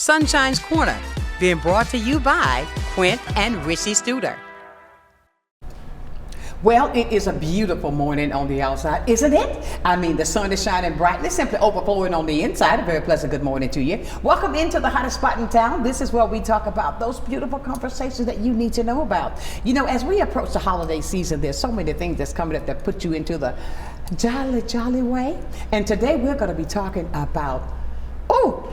Sunshine's Corner, being brought to you by Quint and Richie Studer. Well, it is a beautiful morning on the outside, isn't it? I mean, the sun is shining brightly, simply overflowing on the inside. A very pleasant good morning to you. Welcome into the hottest spot in town. This is where we talk about those beautiful conversations that you need to know about. You know, as we approach the holiday season, there's so many things that's coming up that put you into the jolly way. And today we're going to be talking about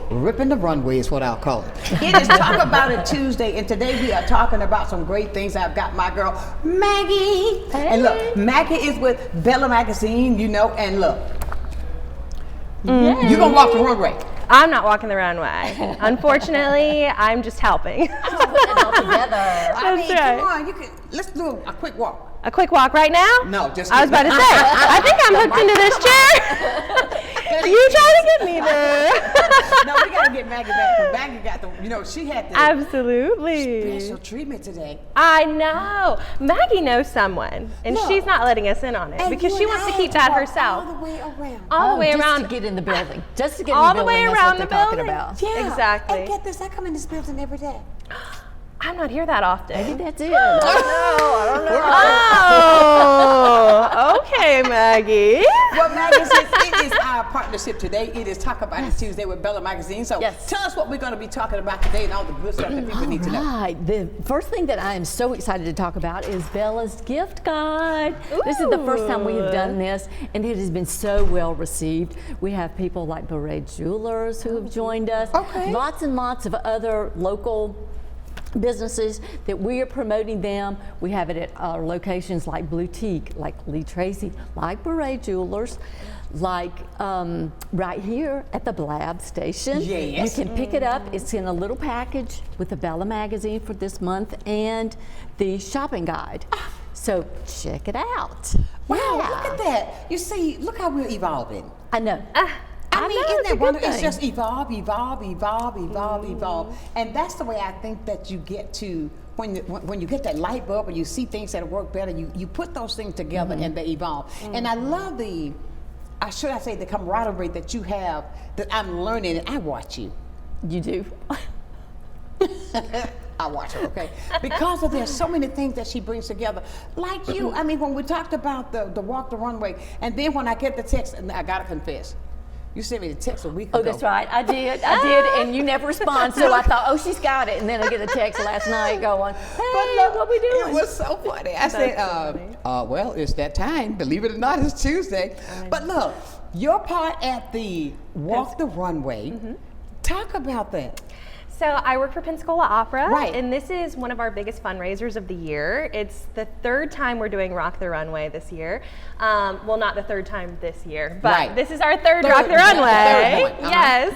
ripping the runway is what I'll call it. It is Talk About It Tuesday, and today we are talking about some great things. I've got my girl, Maggie. Hey. And look, Maggie is with Bella Magazine, you know, and look, you're going to walk the runway. I'm not walking the runway. Unfortunately, I'm just helping. Putting it all together. I mean, right. come on, let's do a quick walk. A quick walk right now? No, just I was about to say, I think I'm hooked into this chair. You trying to get me there. No, we got to get Maggie back, because Maggie got the, you know, she had the Absolutely. special treatment today. I know. Maggie knows someone, and Look. she's not letting us in on it And because you she and wants I to keep had that walk herself. All the way around. All the way just around. to get in the building. Just to get All in the the way building. around That's the what they're talking building. about. Yeah. Exactly. And get this, I come in this building every day. I'm not here that often. Maybe that's it. I don't know. Oh, okay, Maggie. Well, Maggie, since it is our partnership today, it is Talk About It Tuesday with Bella Magazine. So Yes. tell us what we're going to be talking about today and all the good stuff that people need to know. Right. The first thing that I am so excited to talk about is Bella's gift guide. This is the first time we have done this, and it has been so well received. We have people like Beret Jewelers who have joined us. Okay. Lots and lots of other local businesses that we are promoting them. We have it at our locations like Boutique, like Lee Tracy, like Beret Jewelers, like right here at the Blab station. Yes. You can pick it up. It's in a little package with the Bella Magazine for this month and the shopping guide. So check it out. Wow, Yeah. look at that. You see, look how we're evolving. I know. I mean, know, isn't it's a that good wonderful? It's thing. just evolve. And that's the way I think that you get to, when you get that light bulb and you see things that work better, you put those things together and they evolve. And I love the camaraderie that you have, that I'm learning, and I watch you. You do. I watch her, okay? Because of there's so many things that she brings together. Like you, I mean, when we talked about the walk the runway, and then when I get the text, and I gotta confess, you sent me the text a week ago. Oh, that's right. I did, and you never respond. So I thought, she's got it. And then I get a text last night going, hey, look, what we doing? It was so funny. I said, well, it's that time. Believe it or not, it's Tuesday. But look, your part at the Walk the Runway, talk about that. So I work for Pensacola Opera, Right. and this is one of our biggest fundraisers of the year. It's the third time we're doing Rock the Runway this year. Well, not the third time this year, but Right. this is our third Rock the Runway. Yes.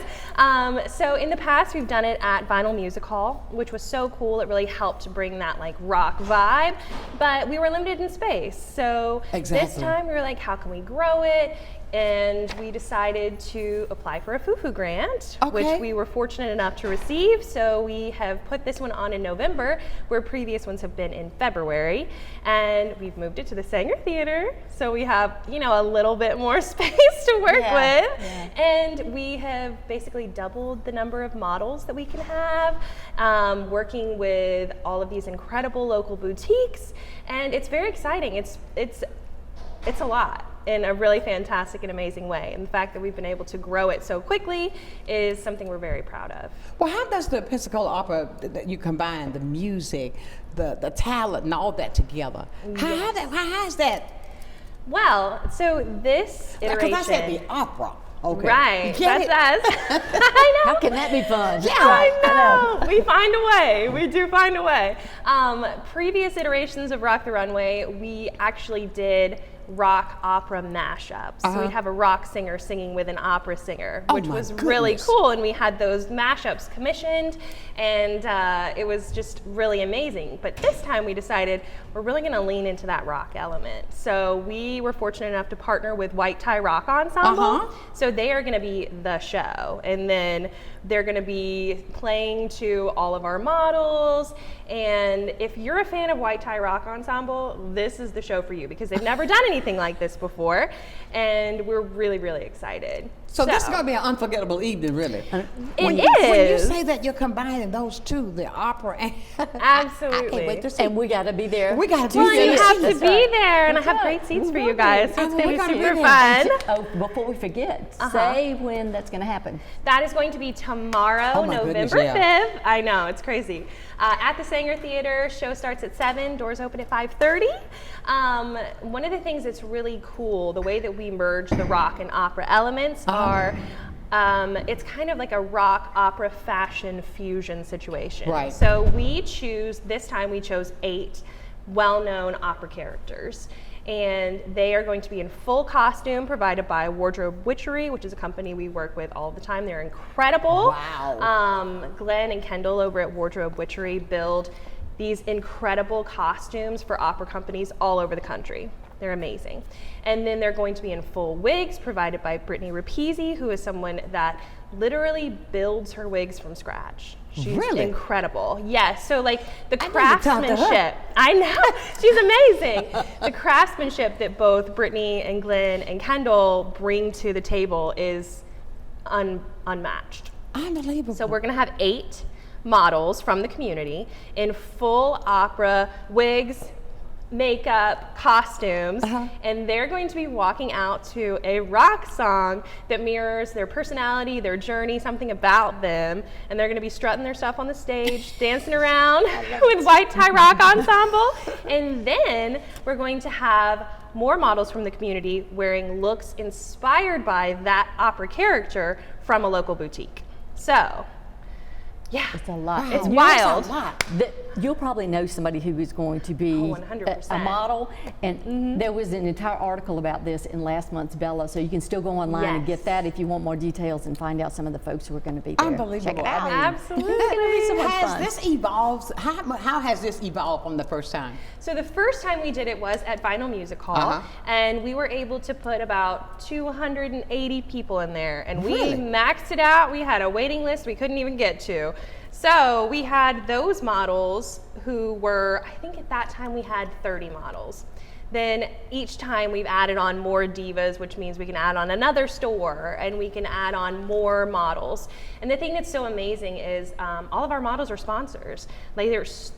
So in the past, we've done it at Vinyl Music Hall, which was so cool. It really helped bring that like rock vibe, but we were limited in space. So this Exactly. time we were like, how can we grow it? And we decided to apply for a FUFU grant, Okay. which we were fortunate enough to receive. So we have put this one on in November, where previous ones have been in February. And we've moved it to the Sanger Theater. So we have, a little bit more space to work with. Yeah. And we have basically doubled the number of models that we can have, working with all of these incredible local boutiques. And it's very exciting. It's a lot, in a really fantastic and amazing way. And the fact that we've been able to grow it so quickly is something we're very proud of. Well, how does the Pensacola Opera, that you combine the music, the talent, and all that together? How is that? Well, so this iteration. Because I said the opera. Okay. Right, You get that's it? us. I know. How can that be fun? Yeah, I know. We find a way. We do find a way. Previous iterations of Rock the Runway, we actually did rock opera mashups. So we'd have a rock singer singing with an opera singer, Oh which my was really goodness. cool. And we had those mashups commissioned, and it was just really amazing. But this time we decided we're really going to lean into that rock element. So we were fortunate enough to partner with White Tie Rock Ensemble. So they are going to be the show, and then they're going to be playing to all of our models. And if you're a fan of White Tie Rock Ensemble, this is the show for you, because they've never done anything like this before, and we're really, really excited. So this is going to be an unforgettable evening, really. When you say that you're combining those two, the opera and Absolutely. I can't wait to see. And we got to be there. We got to Well, be you there. have to That's be right. there, and I That's have right. great seats for We you will guys, so be. it's going We're to gonna be be super there. fun. Oh, before we forget, say when that's going to happen. That is going to be tomorrow, Oh my November goodness, yeah. 5th. I know, it's crazy. At the Sanger Theater, show starts at 7, doors open at 5:30. One of the things that's really cool, the way that we merge the rock and opera elements are, it's kind of like a rock opera fashion fusion situation. Right. So this time we chose 8 well-known opera characters. And they are going to be in full costume provided by Wardrobe Witchery, which is a company we work with all the time. They're incredible. Wow. Glenn and Kendall over at Wardrobe Witchery build these incredible costumes for opera companies all over the country. They're amazing. And then they're going to be in full wigs provided by Brittany Rapizzi, who is someone that literally builds her wigs from scratch. She's Really? incredible. Yes. So like the I need to talk to her. craftsmanship. I know. She's amazing. The craftsmanship that both Brittany and Glenn and Kendall bring to the table is unmatched. Unbelievable. So we're going to have 8 models from the community in full opera wigs, makeup, costumes, and they're going to be walking out to a rock song that mirrors their personality, their journey, something about them, and they're going to be strutting their stuff on the stage, dancing around with White Tie Rock Ensemble, and then we're going to have more models from the community wearing looks inspired by that opera character from a local boutique. So, yeah, It's a lot. Wow. it's Yeah, wild. that's a lot. You'll probably know somebody who is going to be Oh, 100%. a model, and there was an entire article about this in last month's Bella, so you can still go online and Yes. get that if you want more details and find out some of the folks who are going to be there. Unbelievable. Check it out. I mean, Absolutely. so much has fun. this evolved? How has this evolved from the first time? So the first time we did it was at Vinyl Music Hall, Uh-huh. and we were able to put about 280 people in there, and we Really? maxed it out. We had a waiting list we couldn't even get to. So we had those models who were, I think at that time we had 30 models. Then each time we've added on more divas, which means we can add on another store and we can add on more models. And the thing that's so amazing is all of our models are sponsors. Like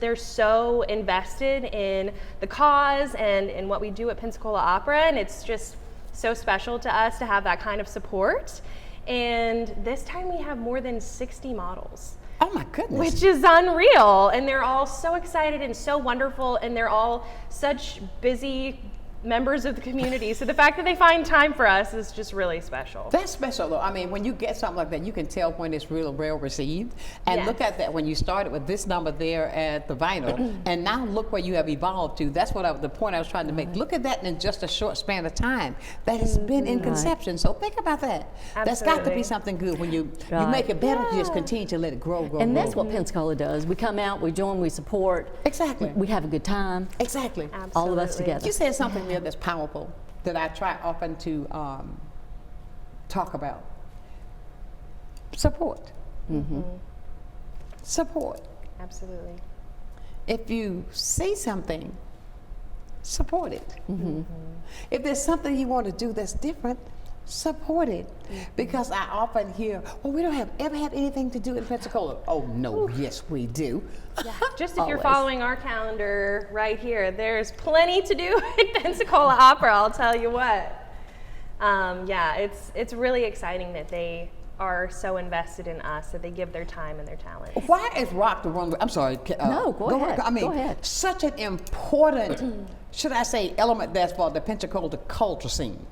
they're so invested in the cause and in what we do at Pensacola Opera, and it's just so special to us to have that kind of support. And this time we have more than 60 models, Oh my goodness. which is unreal. And they're all so excited and so wonderful, and they're all such busy members of the community. So the fact that they find time for us is just really special. That's special though. I mean, when you get something like that, you can tell when it's real well received. And Yes. look at that when you started with this number there at the Vinyl, and now look where you have evolved to. That's the point I was trying to make. Look at that in just a short span of time that has been in conception. So think about that. That's got to Absolutely. be something good when you Right. make it better. You just continue to let it grow. And that's grow. what Pensacola does. We come out, we join, we support. Exactly. We have a good time. Exactly. All of us Absolutely. together. You said something there that's powerful that I try often to talk about. Support. Support. Absolutely. If you see something, support it. If there's something you want to do that's different, support it. Because I often hear, well, we don't ever have anything to do in Pensacola. Oh, no, yes, we do. Just if you're Always. following our calendar right here, there's plenty to do at Pensacola Opera, I'll tell you what. Yeah, it's really exciting that they are so invested in us, that they give their time and their talent. Why is Rock the Runway? I'm sorry. No, go ahead. I mean, Go ahead. such an important, should I say, element that's for the Pensacola culture scene.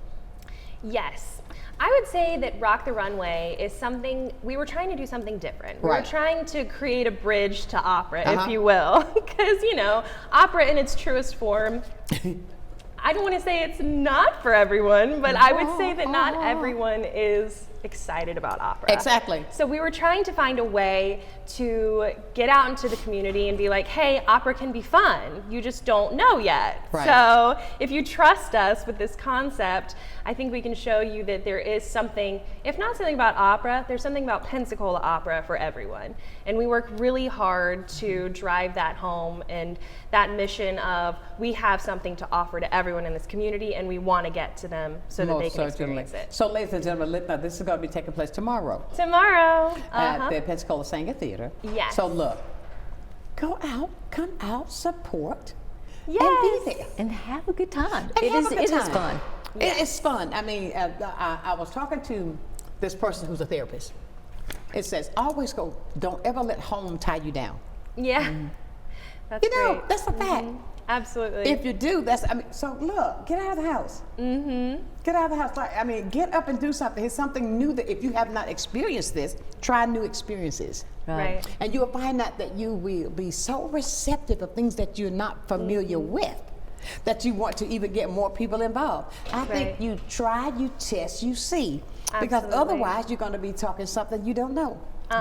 Yes. I would say that Rock the Runway is something, we were trying to do something different. We Right. were trying to create a bridge to opera, Uh-huh. if you will. Because, opera in its truest form, I don't want to say it's not for everyone, but I would say that not everyone is excited about opera. Exactly. So we were trying to find a way to get out into the community and be like, hey, opera can be fun. You just don't know yet. Right. So if you trust us with this concept, I think we can show you that there is something if not something about opera, there's something about Pensacola opera for everyone. And we work really hard to drive that home and that mission of we have something to offer to everyone in this community, and we want to get to them so that they can experience it. So, ladies and gentlemen, this is going to be taking place tomorrow Tomorrow. at the Pensacola Singer Theater. Yes. So look, go out, come out, support, Yes. and be there. And have a good time. And have a good It is time. fun. It's fun. I mean, I was talking to this person who's a therapist. It says, always go, don't ever let home tie you down. Yeah. That's You know, great. that's a fact. Absolutely. If you do, so look, get out of the house. Get out of the house. I mean, get up and do something. It's something new that if you have not experienced this, try new experiences. Right. And you'll find out that you will be so receptive of things that you're not familiar with, that you want to even get more people involved. I think Right. you try, you test, you see. Because Absolutely. otherwise you're going to be talking something you don't know.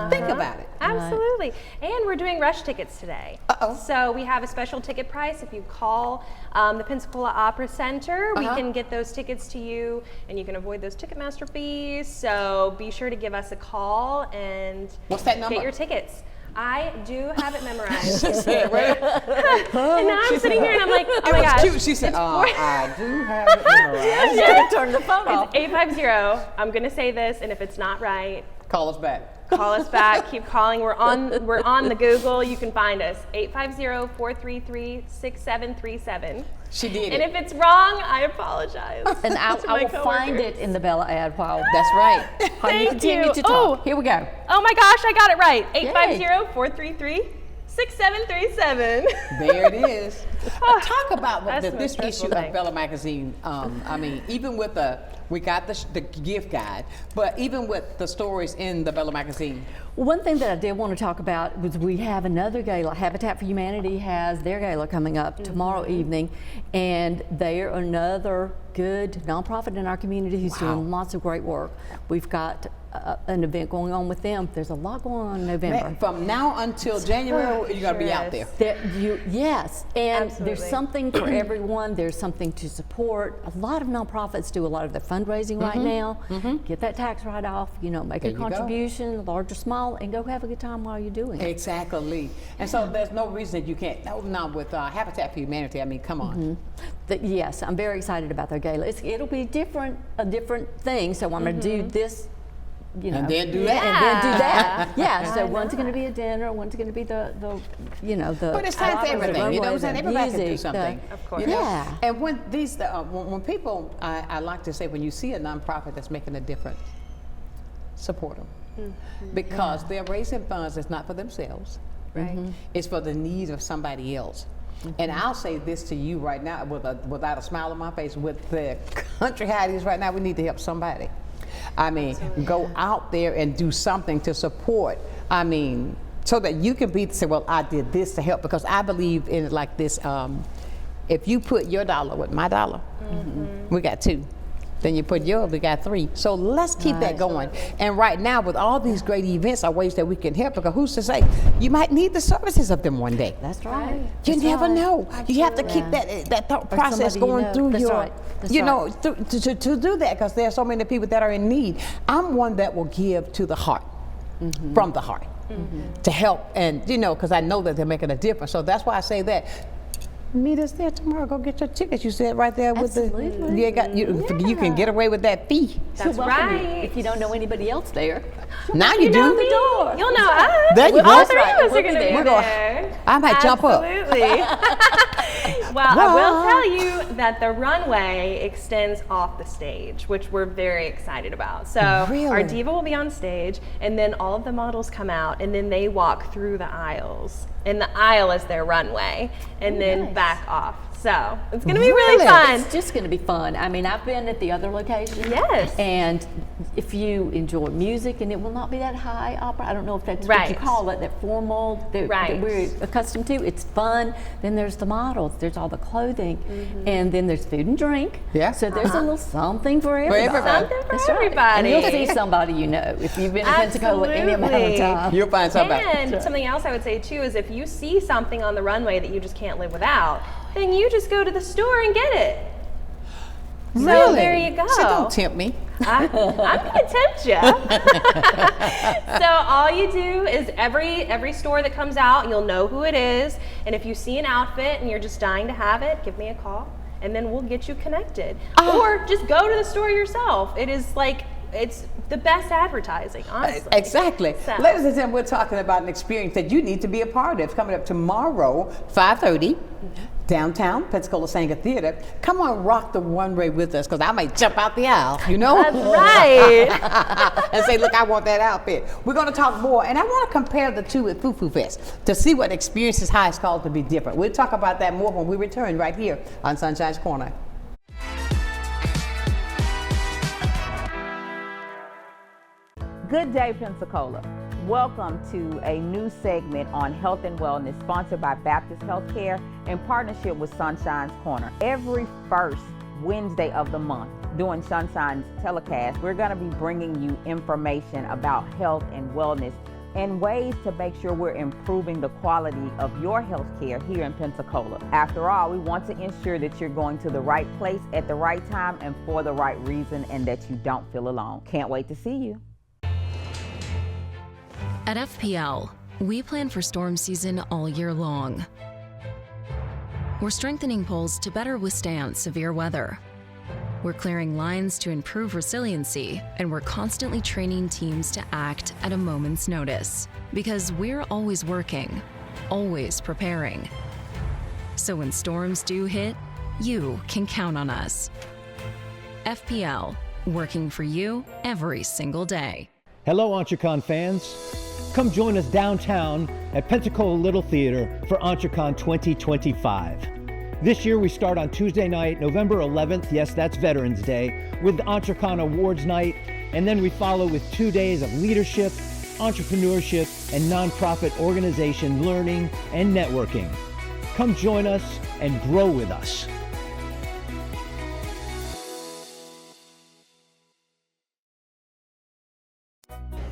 Think about it. Absolutely. And we're doing rush tickets today. Uh-oh. So we have a special ticket price. If you call the Pensacola Opera Center, we can get those tickets to you, and you can avoid those Ticketmaster fees. So be sure to give us a call and What's that number? get your tickets. I do have it memorized. She said, right? And now I'm sitting here and I'm like, oh It my was gosh. cute. She said, I do have it memorized. Gotta turn the phone off. It's 850. I'm going to say this, and if it's not right, Call us back. call us back. Keep calling. We're on the Google. You can find us. 850-433-6737. She did And it. if it's wrong, I apologize. And I to my will find coworkers. it in the Bella ad while That's right. while you Thank continue you. to talk. Oh. Here we go. Oh my gosh, I got it right. 850-433-6737. There it is. Talk about That's the this most issue stressful of thing. Bella Magazine. I mean, even with we got the gift guide, but even with the stories in the Bella Magazine. One thing that I did want to talk about was we have another gala. Habitat for Humanity has their gala coming up tomorrow evening, and they are another good nonprofit in our community who's doing lots of great work. We've got an event going on with them. There's a lot going on in November. Man, from now until January, you're gonna be Sure out is. there. Yes, and Absolutely. there's something for everyone. There's something to support. A lot of nonprofits do a lot of their fundraising right now. Get that tax write-off. Make There a you go. contribution, large or small, and go have a good time while you're doing it. Exactly. And so there's no reason that you can't. No, with Habitat for Humanity, I mean, come on. Yes, I'm very excited about their gala. It'll be a different thing. So I'm going to do this. And then do that. And then do that. Yeah. So one's going to be a dinner. One's going to be the the. But it's time for everything. You know what I'm saying? Everybody can do music, something. Of course. You know? Yeah. And when when people, I like to say, when you see a nonprofit that's making a difference, support them. Because they're raising funds that's not for themselves. Right. It's for the needs of somebody else. And I'll say this to you right now, without a smile on my face, with the country how it is right now, we need to help somebody. I mean, go out there and do something to support. I mean, so that you can say, well, I did this to help, because I believe in it like this. If you put your dollar with my dollar, we got two. Then you put yours, we got three. So let's keep that going. And right now, with all these great events, are ways that we can help, because who's to say, you might need the services of them one day. That's right. You That's never right. know. You have to keep that thought Or process somebody you going know. through That's your, right. That's you know, right. to do that, because there are so many people that are in need. I'm one that will give to the heart, from the heart, to help, and because I know that they're making a difference. So that's why I say that. Meet us there tomorrow. Go get your tickets. You said right there with Absolutely. you can get away with that fee. That's You're welcome right. If you don't know anybody else there, Now you know do. me. door. You'll know us. There you go. All That's three right. of us We'll are be going to there. be We're going- there. I might jump up. Absolutely. Well, I will tell you that the runway extends off the stage, which we're very excited about. So our Really? diva will be on stage, and then all of the models come out, and then they walk through the aisles. And the aisle is their runway, and then nice. back off. So it's going to be really Really? fun. it's just going to be fun. I mean, I've been at the other locations. Yes. And if you enjoy music, and it will not be that high opera, I don't know if that's what you Right. call it, that formal that Right. we're accustomed to. It's fun. Then there's the models. There's all the clothing, and then there's food and drink. Yeah. So there's a little something for everybody. everybody. Something for That's right. everybody. And you'll see somebody you know if you've been to Pensacola any amount of Absolutely. time. You'll find somebody. And something else I would say too is if you see something on the runway that you just can't live without, then you just go to the store and get it. So Really? there you go. So don't tempt me. I'm gonna tempt you. So all you do is every store that comes out, you'll know who it is, and if you see an outfit and you're just dying to have it, give me a call, and then we'll get you connected. Or just go to the store yourself. It's the best advertising, honestly. Exactly. So. Ladies and gentlemen, we're talking about an experience that you need to be a part of. Coming up tomorrow, 5:30, downtown Pensacola Sanger Theater. Come on, rock the runway with us, because I might jump out the aisle, you know? That's right. And say, look, I want that outfit. We're going to talk more, and I want to compare the two with Foo Foo Fest to see what experiences high is called to be different. We'll talk about that more when we return right here on Sunshine's Corner. Good day, Pensacola. Welcome to a new segment on health and wellness sponsored by Baptist Healthcare in partnership with Sunshine's Corner. Every first Wednesday of the month during Sunshine's telecast, we're going to be bringing you information about health and wellness and ways to make sure we're improving the quality of your health care here in Pensacola. After all, we want to ensure that you're going to the right place at the right time and for the right reason, and that you don't feel alone. Can't wait to see you. At FPL, we plan for storm season all year long. We're strengthening poles to better withstand severe weather. We're clearing lines to improve resiliency, and we're constantly training teams to act at a moment's notice. Because we're always working, always preparing. So when storms do hit, you can count on us. FPL, working for you every single day. Hello, Entrecon fans. Come join us downtown at Pensacola Little Theater for Entrecon 2025. This year we start on Tuesday night, November 11th, yes, that's Veterans Day, with the Entrecon Awards Night, and then we follow with 2 days of leadership, entrepreneurship, and nonprofit organization learning and networking. Come join us and grow with us.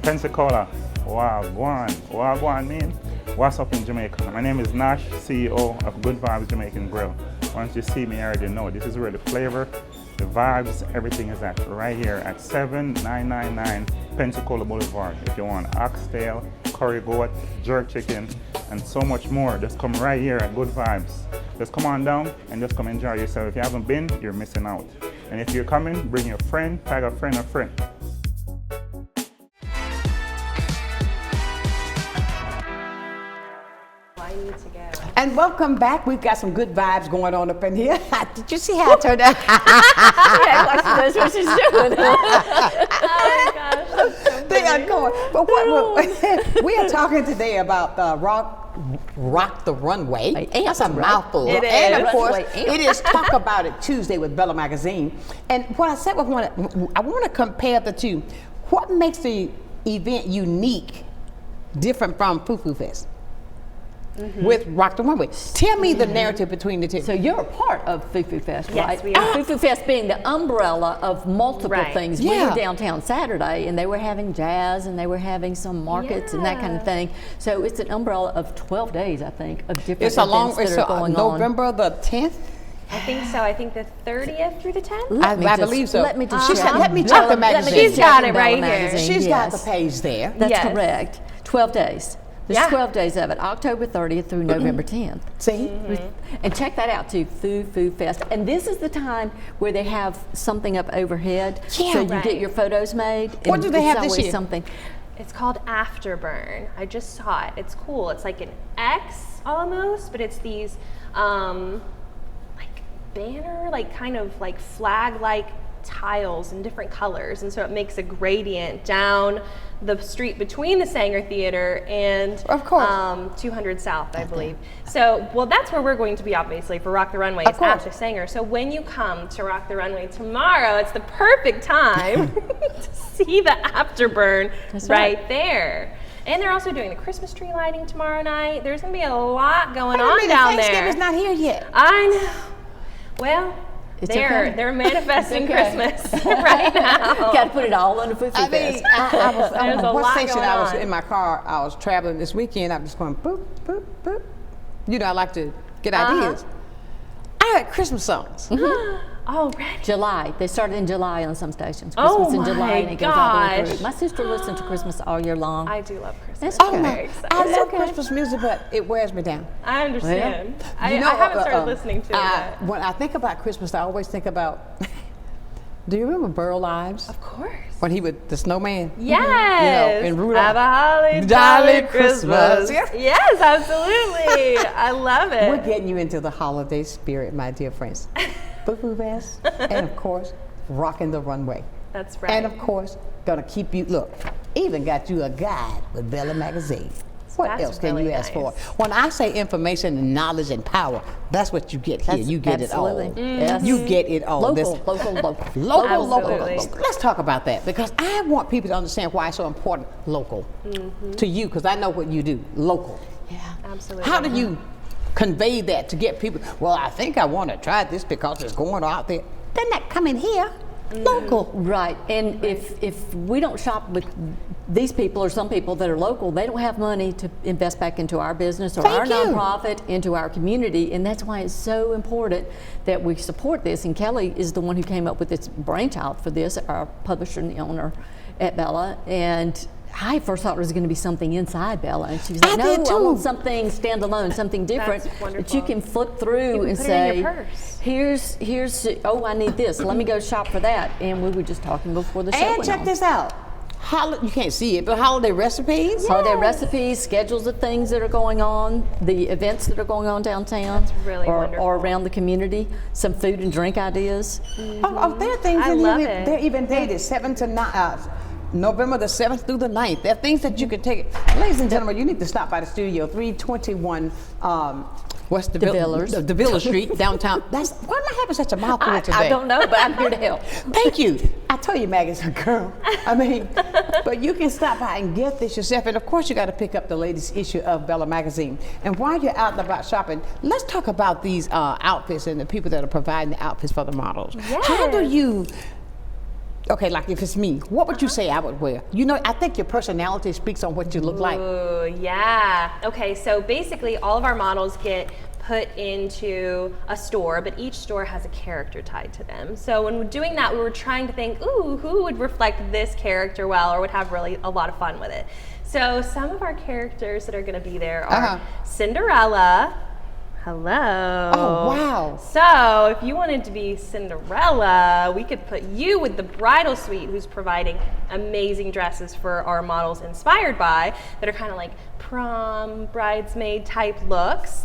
Pensacola, Wagwan mean? What's up in Jamaica? My name is Nash, CEO of Good Vibes Jamaican Grill. Once you see me, you already know this is where the flavor, the vibes, everything is at. Right here at 7999 Pensacola Boulevard. If you want oxtail, curry goat, jerk chicken, and so much more, just come right here at Good Vibes. Just come on down and just come enjoy yourself. If you haven't been, you're missing out. And if you're coming, bring your friend, tag a friend, And welcome back. We've got some good vibes going on up in here. Did you see how I turned out? Yeah, like she knows what she's doing. Oh my gosh, that's so They are funny. going. But we are talking today about rock the runway. That's a mouthful. It And is. of course, Runway. it is Talk About It Tuesday with Bella Magazine. And what I said was, I want to compare the two. What makes the event unique, different from Foo Foo Fest? With Rock the Runway. Tell me the narrative between the two. So you're a part of Foo Foo Fest, Yes, right? we are. Foo Foo Fest being the umbrella of multiple Right. things. We Yeah. were downtown Saturday, and they were having jazz, and they were having some markets and that kind of Yeah. thing. So it's an umbrella of 12 days, I think, of different it's a long, events it's that are going on. November the 10th. I think so. I think the 30th through the 10th. Let me I just- believe so. Let me just She check. said, let me check the magazine. She's got it Bella right here. Magazine, She's got yes. the page there. That's Yes. correct. 12 days. There's Yeah. 12 days of it, October 30th through November 10th. See? And check that out too, Foo Fest. And this is the time where they have something up overhead, Yeah. so you Right. get your photos made. What and do they it's have this always year? Something. It's called Afterburn. I just saw it. It's cool. It's like an X almost, but it's these like banner, like kind of like flag-like tiles in different colors, and so it makes a gradient down the street between the Sanger Theater and Of course. 200 South, I believe. So, well, that's where we're going to be, obviously, for Rock the Runway. Of It's course. after Sanger. So when you come to Rock the Runway tomorrow, it's the perfect time to see the Afterburn right there. And they're also doing the Christmas tree lighting tomorrow night. There's going to be a lot going Wait a on minute, down Thanksgiving's there. not here yet. I know. Well, It's they're okay. they're manifesting It's okay. Christmas right now. Got to put it all under Foo Foo I Fest. mean, I was There's a what lot station going I was on. in my car. I was traveling this weekend. I was just going boop, boop, boop. You know, I like to get ideas. I had Christmas songs. Already? July. They started in July on some stations. Oh Christmas in July, my and it goes all the way gosh. through. My sister listens to Christmas all year long. I do love Christmas. That's I'm okay. very excited. I love Christmas music, but it wears me down. I understand. I You know, haven't started listening to it. But When I think about Christmas, I always think about. Do you remember Burl Ives? of course. When he would the snowman. Yes. and Rudolph. Have a holly Jolly jolly Christmas. Christmas. Yes, absolutely. I love it. We're getting you into the holiday spirit, my dear friends. Boo-boo vest, and of course, rocking the runway. That's right. And of course, gonna keep you, look, even got you a guide with Bella Magazine. What That's else can really you ask for? nice. When I say information and knowledge and power, that's what you get here. That's You get absolutely. it all. Yes. You get it all. Local. Absolutely. Let's talk about that because I want people to understand why it's so important. Local to you, because I know what you do. Local. Yeah. Absolutely. How do you convey that to get people? Well, I think I want to try this because it's going out there. They're not coming here. Local. Right, and if we don't shop with these people or some people that are local, they don't have money to invest back into our business or our Thank you. nonprofit, into our community, and that's why it's so important that we support this. And Kelly is the one who came up with this brainchild for this, our publisher and the owner at Bella, and I first thought it was going to be something inside Bella, and she was like, I "No, did I want too. something standalone, something different That's that you wonderful. can flip through You can and put it in say, your purse. here's oh, I need this. Let me go shop for that." And we were just talking before the show And went check on. this out. You can't see it, but holiday recipes. Holiday recipes, schedules of things that are going on, the events that are going on downtown, That's really wonderful. or around the community, some food and drink ideas. Oh, there are things I in love here. it. They're even dated 7 to 9. November the 7th through the 9th. There are things that you can take. Ladies and gentlemen, you need to stop by the studio, 321 West DeVilla Street, downtown. Why am I having such a mouthful today? I don't know, but I'm here to help. Thank you. I told you Maggie's a girl. I mean, but you can stop by and get this yourself. And of course, you got to pick up the latest issue of Bella Magazine. And while you're out and about shopping, let's talk about these outfits and the people that are providing the outfits for the models. How do you, okay, like if it's me, what would you say I would wear? You know, I think your personality speaks on what you look like. Ooh, yeah. Okay, so basically all of our models get put into a store, but each store has a character tied to them. So when we're doing that, we were trying to think, ooh, who would reflect this character well or would have really a lot of fun with it. So some of our characters that are gonna be there are Cinderella. Hello. Oh, wow. So if you wanted to be Cinderella, we could put you with the bridal suite, who's providing amazing dresses for our models inspired by, that are kind of like prom, bridesmaid type looks.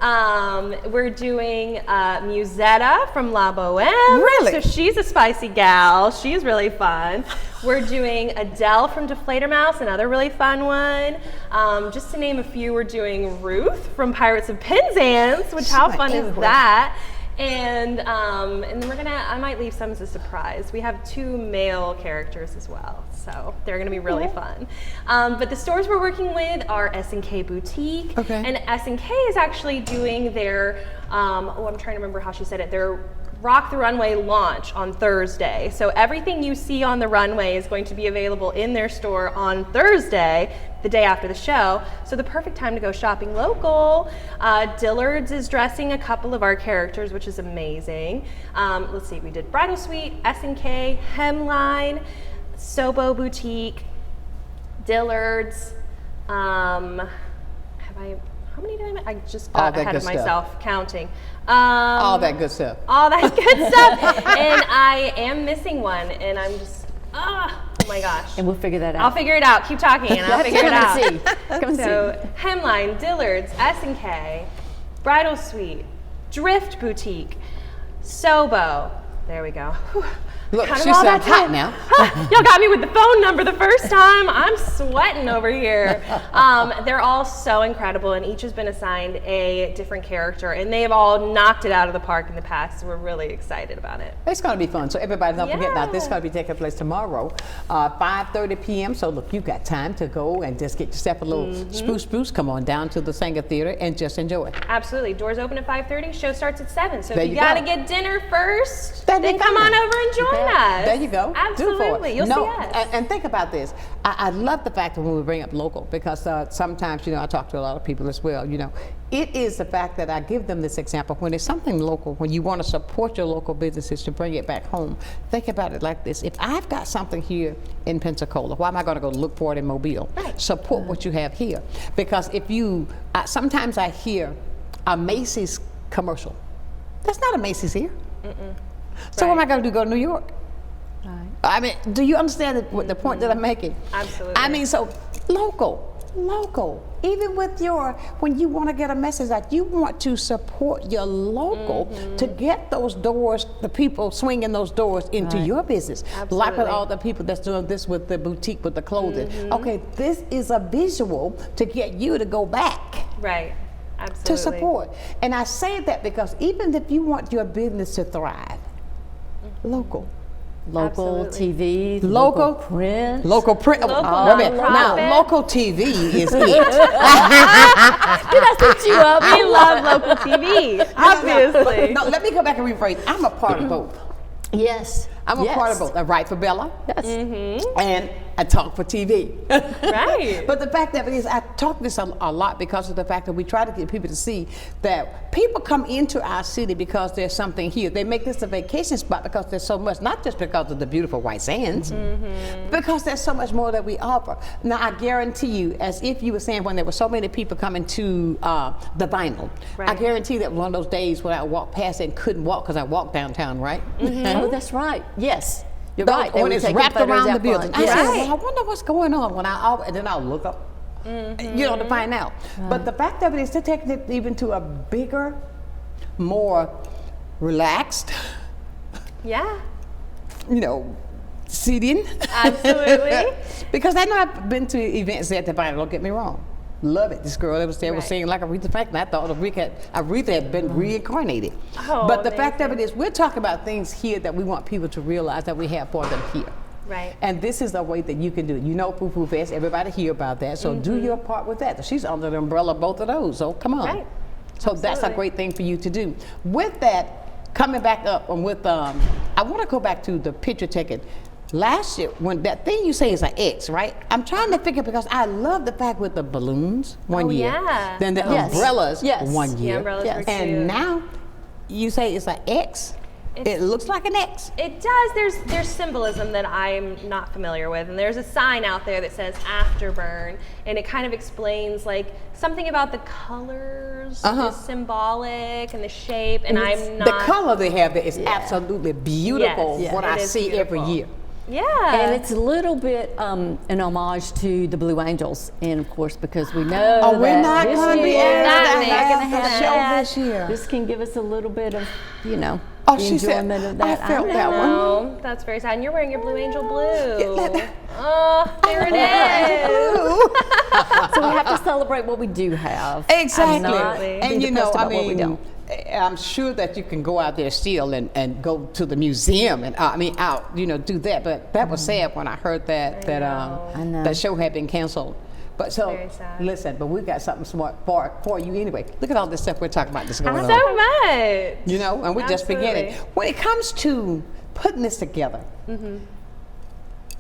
We're doing Musetta from La Boheme. Really? So she's a spicy gal. She's really fun. We're doing Adele from Deflator Mouse, another really fun one. Just to name a few, we're doing Ruth from Pirates of Penzance, which how fun is that? And then I might leave some as a surprise. We have 2 male characters as well, so they're gonna be really fun. But the stores we're working with are S&K Boutique, and S&K is actually doing their, I'm trying to remember how she said it, their Rock the Runway launch on Thursday. So everything you see on the runway is going to be available in their store on Thursday, the day after the show. So the perfect time to go shopping local. Dillard's is dressing a couple of our characters, which is amazing. Let's see, we did Bridal Suite, S&K, Hemline, Sobo Boutique, Dillard's. How many did I just got ahead of myself counting. All that good stuff. All that good stuff. And I am missing one, and I'm just, oh my gosh. And we'll figure that out. I'll figure it out. Keep talking, and I'll figure it out. Come and So Hemline, Dillard's, S&K, Bridal Suite, Drift Boutique, Sobo. There we go. Whew. Look, Kind of she all sounds that hot now. Y'all got me with the phone number the first time. I'm sweating over here. They're all so incredible, and each has been assigned a different character, and they've all knocked it out of the park in the past, so we're really excited about it. It's going to be fun. So everybody don't forget now, this is going to be taking place tomorrow, 5:30 p.m. So look, you've got time to go and just get yourself a little spruce. Come on down to the Sanger Theater and just enjoy it. Absolutely. Doors open at 5:30. Show starts at 7. So There if you you got to go. get dinner first, Then then come fine. on over and join join us. There you go. Absolutely. Do for it. You'll no, see us. And think about this. I love the fact that when we bring up local, because sometimes, you know, I talk to a lot of people as well, you know, it is the fact that I give them this example. When it's something local, when you want to support your local businesses to bring it back home, think about it like this. If I've got something here in Pensacola, why am I going to go look for it in Mobile? Right. Support what you have here. Because if you, sometimes I hear a Macy's commercial. That's not a Macy's here. So what am I going to do, go to New York? Right. I mean, do you understand the point that I'm making? Absolutely. I mean, so local. Even with when you want to get a message out, you want to support your local to get those doors, the people swinging those doors into your business. Like with Absolutely. all the people that's doing this with the boutique, with the clothing. Okay, this is a visual to get you to go back. Right. Absolutely. To support. And I say that because even if you want your business to thrive, local. Local Absolutely. TV, Local print. Local print. Local Wait a minute. nonprofit. Now, local TV is it. Did I set you up? We love local TV, obviously. No, let me go back and rephrase. I'm a part of both. Yes. I'm a part of both. I write for Bella, Yes. and I talk for TV. Right. But the fact that it is, I talk this a lot because of the fact that we try to get people to see that people come into our city because there's something here. They make this a vacation spot because there's so much, not just because of the beautiful white sands, because there's so much more that we offer. Now, I guarantee you, as if you were saying when there were so many people coming to the vinyl, I Right. guarantee that one of those days when I walked past it and couldn't walk because I walked downtown, right? Oh, that's right. Yes. You're Those- right. They when were it's taking wrapped photos around out the building. front. I said, Right. well, I wonder what's going on and then I'll look up, you know, to find out. But the fact of it is, they're taking it even to a bigger, more relaxed, Yeah. you know, seating. Absolutely. Because I know I've been to events at the Vinyl, don't get me wrong. Love it. This girl that was there was Right. singing like Aretha Franklin. I thought Aretha had been reincarnated. Oh, but the fact of it is, we're talking about things here that we want people to realize that we have for them here. Right. And this is a way that you can do it. You know, Foo Foo Fest, everybody hear about that. So do your part with that. She's under the umbrella of both of those. So come on. Right. So that's a Absolutely. great thing for you to do. With that, coming back up and with, I want to go back to the picture taking. Last year, when that thing you say is an X, right? I'm trying to figure because I love the fact with the balloons one Oh, year, yeah. then the Yes. umbrellas Yes. one The year, umbrellas were cute. and now you say it's an X. It looks like an X. It does. There's symbolism that I'm not familiar with, and there's a sign out there that says afterburn, and it kind of explains like something about the colors is symbolic and the shape, and I'm not. The color they have there is absolutely beautiful. Yes, what it I is see every beautiful. year. Yeah. And it's a little bit an homage to the Blue Angels, and of course, because we know Oh, we're that not this going to be year, able That to makes have the sense. show that. this year. This can give us a little bit of, you know, Oh, she said, enjoyment of I that. felt that one. Oh, that's very sad. And you're wearing your Blue Angel blue. let- Oh, there it is. So we have to celebrate what we do have. Exactly. not Absolutely. And be you know, depressed I about what we mean, don't. I'm sure that you can go out there still and go to the museum and out, you know, do that. But that was sad when I heard that I know. that show had been canceled. But so Very sad. listen, but we got something smart for you anyway. Look at all this stuff we're talking about that's going on. So much. You know, and we're just beginning. Absolutely. When it comes to putting this together,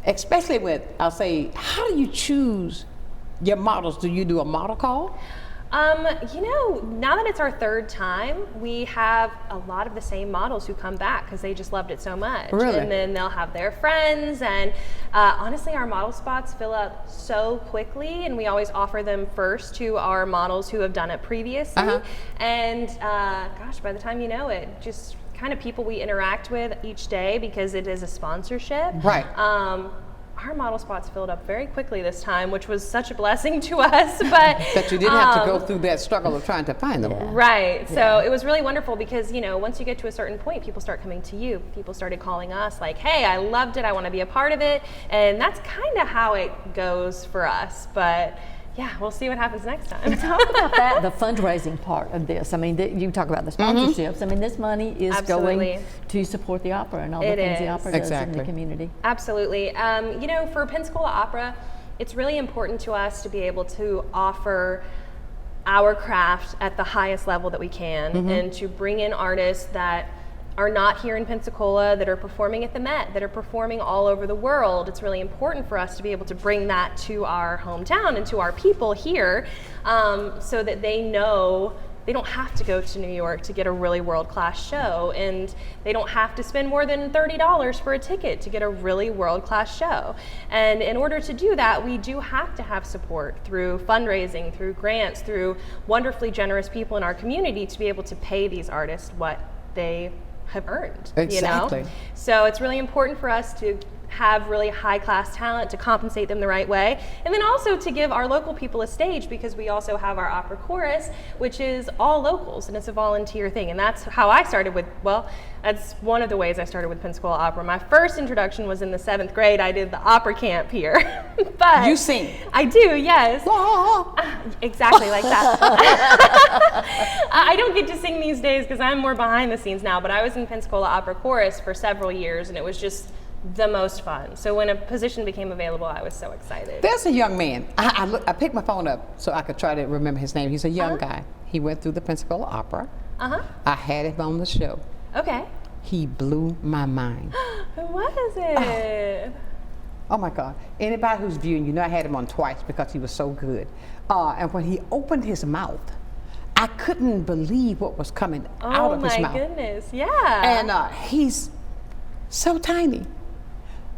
especially with, I'll say, how do you choose your models? Do you do a model call? You know, now that it's our third time, we have a lot of the same models who come back because they just loved it so much. Really? And then they'll have their friends, and honestly, our model spots fill up so quickly, and we always offer them first to our models who have done it previously. And gosh, by the time you know it, just kind of people we interact with each day because it is a sponsorship. Right. Our model spots filled up very quickly this time, which was such a blessing to us. But That you didn't have to go through that struggle of trying to find them. right. So it was really wonderful because, you know, once you get to a certain point, people start coming to you. People started calling us like, hey, I loved it. I want to be a part of it. And that's kind of how it goes for us. But yeah, we'll see what happens next time. Talk about that, the fundraising part of this. I mean, you talk about the sponsorships. I mean, this money is Absolutely. going to support the opera and all the It things the is. opera does in Exactly. the community. Absolutely. You know, for Pensacola Opera, it's really important to us to be able to offer our craft at the highest level that we can and to bring in artists that are not here in Pensacola, that are performing at the Met, that are performing all over the world. It's really important for us to be able to bring that to our hometown and to our people here, so that they know they don't have to go to New York to get a really world-class show, and they don't have to spend more than $30 for a ticket to get a really world-class show. And in order to do that, we do have to have support through fundraising, through grants, through wonderfully generous people in our community to be able to pay these artists what they have earned. Exactly. You know? So it's really important for us to have really high class talent, to compensate them the right way, and then also to give our local people a stage, because we also have our opera chorus, which is all locals, and it's a volunteer thing. And that's how I started with, well, that's one of the ways I started with Pensacola Opera. My first introduction was in the 7th grade. I did the opera camp here. But You sing? I do, yes. Exactly like that. I don't get to sing these days because I'm more behind the scenes now, but I was in Pensacola Opera Chorus for several years, and it was just the most fun. So when a position became available, I was so excited. There's a young man. I picked my phone up so I could try to remember his name. He's a young guy. He went through the Pensacola Opera. I had him on the show. Okay. He blew my mind. Who was it? Oh my God. Anybody who's viewing, you know I had him on twice because he was so good. And when he opened his mouth, I couldn't believe what was coming out of his mouth. Oh my goodness, yeah. And he's so tiny.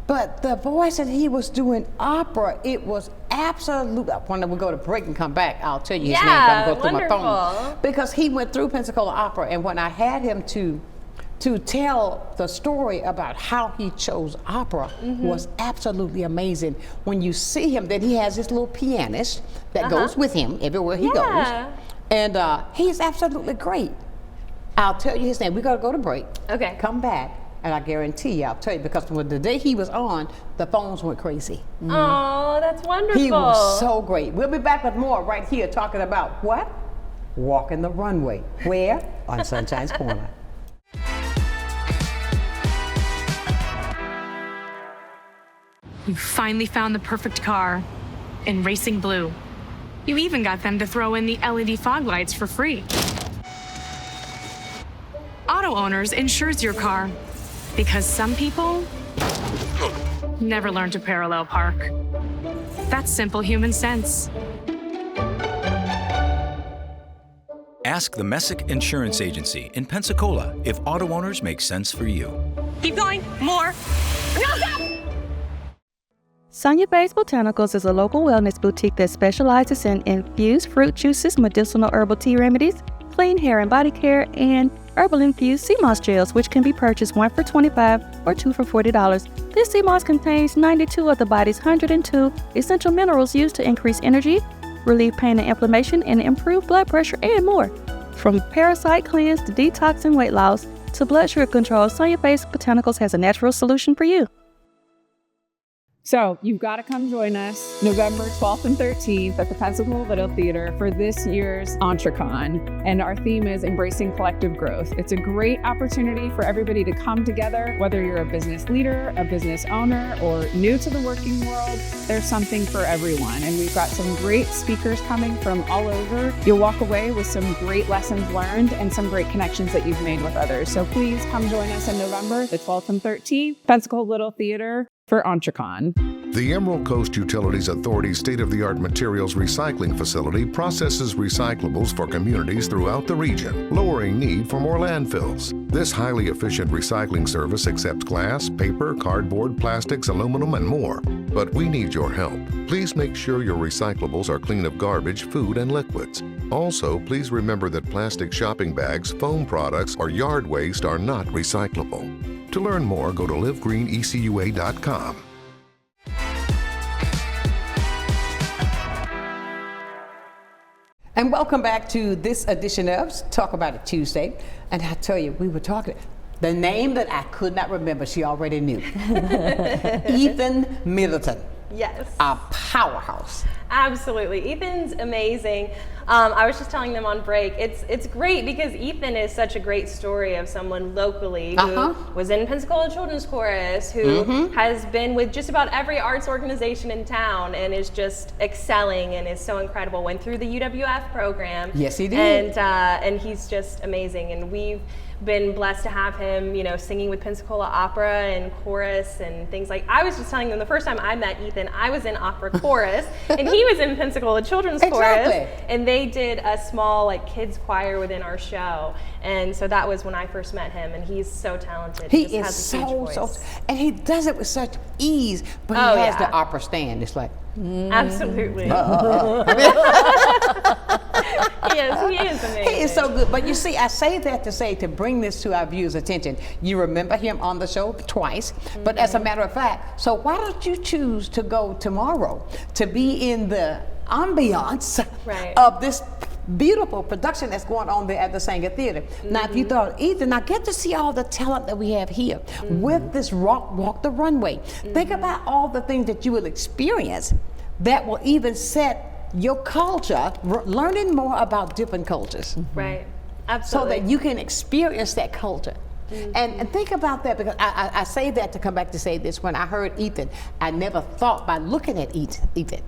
But the voice that he was doing opera, it was absolute. When we go to break and come back, I'll tell you his name. I'm going to go through my phone. Because he went through Pensacola Opera, and when I had him to tell the story about how he chose opera was absolutely amazing. When you see him, then he has this little pianist that goes with him everywhere he goes. And he's absolutely great. I'll tell you his name. We got to go to break. Okay. Come back. And I guarantee you, I'll tell you, because when the day he was on, the phones went crazy. Oh, that's wonderful. He was so great. We'll be back with more right here talking about what? Walking the runway. Where? On Sonshine's Corner. You finally found the perfect car in Racing Blue. You even got them to throw in the LED fog lights for free. Auto Owners insures your car because some people never learn to parallel park. That's simple human sense. Ask the Messick Insurance Agency in Pensacola if Auto Owners make sense for you. Keep going, more. No, stop! Sonia Bay's Botanicals is a local wellness boutique that specializes in infused fruit juices, medicinal herbal tea remedies, clean hair and body care, and herbal infused sea moss gels, which can be purchased 1 for $25 or 2 for $40. This sea moss contains 92 of the body's 102 essential minerals used to increase energy, relieve pain and inflammation, and improve blood pressure and more. From parasite cleanse to detox and weight loss to blood sugar control, Sonia Bay's Botanicals has a natural solution for you. So you've got to come join us November 12th and 13th at the Pensacola Little Theater for this year's EntreCon. And our theme is Embracing Collective Growth. It's a great opportunity for everybody to come together, whether you're a business leader, a business owner, or new to the working world, there's something for everyone. And we've got some great speakers coming from all over. You'll walk away with some great lessons learned and some great connections that you've made with others. So please come join us in November, the 12th and 13th, Pensacola Little Theater for EntreCon. The Emerald Coast Utilities Authority's state-of-the-art materials recycling facility processes recyclables for communities throughout the region, lowering need for more landfills. This highly efficient recycling service accepts glass, paper, cardboard, plastics, aluminum, and more. But we need your help. Please make sure your recyclables are clean of garbage, food, and liquids. Also, please remember that plastic shopping bags, foam products, or yard waste are not recyclable. To learn more, go to livegreenecua.com. And welcome back to this edition of Talk About It Tuesday. And I tell you, we were talking, the name that I could not remember, she already knew. Ethan Middleton. Yes. A powerhouse. Absolutely. Ethan's amazing. I was just telling them on break, it's great because Ethan is such a great story of someone locally who was in Pensacola Children's Chorus, who has been with just about every arts organization in town and is just excelling and is so incredible. Went through the UWF program. Yes, he did. And he's just amazing. And we've been blessed to have him, singing with Pensacola Opera and chorus and things like. I was just telling them the first time I met Ethan, I was in opera chorus and he was in Pensacola Children's Chorus, and they did a small kids choir within our show, and so that was when I first met him. And he's so talented. He just is has a huge voice. and he does it with such ease. But he has the opera stand. It's like. Absolutely. He is amazing. He is so good. But you see, I say that to bring this to our viewers' attention. You remember him on the show twice, but as a matter of fact, so why don't you choose to go tomorrow to be in the ambiance of this beautiful production that's going on there at the Sanger Theater. Now, if you thought, Ethan, I get to see all the talent that we have here with this Walk the Runway. Think about all the things that you will experience that will even set your culture, learning more about different cultures. Right, absolutely. So that you can experience that culture. And think about that, because I say that to come back to say this. When I heard Ethan, I never thought by looking at Ethan,